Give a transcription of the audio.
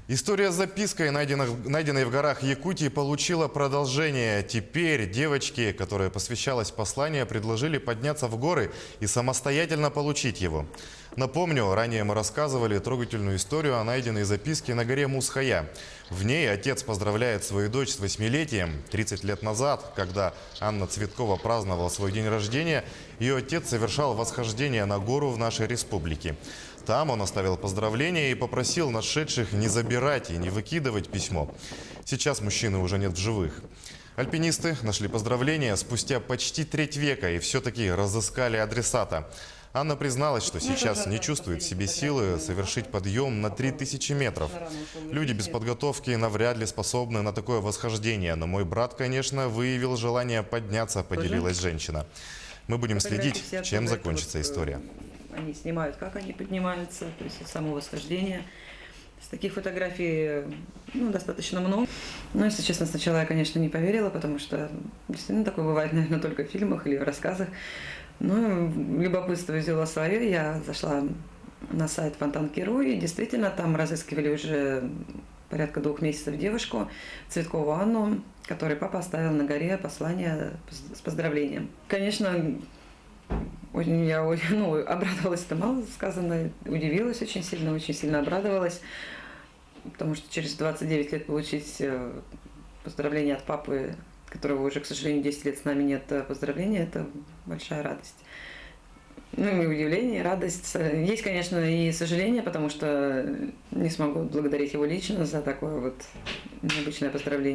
История с запиской, найденной в горах Якутии, получила продолжение. Теперь девочки, которая посвящалась посланию, предложили подняться в горы и самостоятельно получить его. Напомню, ранее мы рассказывали трогательную историю о найденной записке на горе Мусхая. В ней отец поздравляет свою дочь с 8-летием. 30 лет назад, когда Анна Цветкова праздновала свой день рождения, ее отец совершал восхождение на гору в нашей республике. Там он оставил поздравления и попросил нашедших не забирать и не выкидывать письмо. Сейчас мужчины уже нет в живых. Альпинисты нашли поздравления спустя почти треть века и все-таки разыскали адресата. Анна призналась, что сейчас не чувствует в себе силы совершить подъем на 3000 метров. Люди без подготовки навряд ли способны на такое восхождение, но мой брат, конечно, выявил желание подняться, поделилась женщина. Мы будем следить, чем закончится история. Они снимают, как они поднимаются, то есть само восхождение. С таких фотографий достаточно много. Но, если честно, сначала я, конечно, не поверила, потому что действительно такое бывает, наверное, только в фильмах или в рассказах. Но любопытство взяло свое. Я зашла на сайт Фонтанки.ру, и действительно там разыскивали уже порядка 2 месяцев девушку Цветкову Анну, которой папа оставил на горе послание с поздравлением. Конечно, я обрадовалась, это мало сказано, удивилась очень сильно обрадовалась, потому что через 29 лет получить поздравление от папы, которого уже, к сожалению, 10 лет с нами нет, поздравления, это большая радость. И удивление, и радость. Есть, конечно, и сожаление, потому что не смогу благодарить его лично за такое вот необычное поздравление.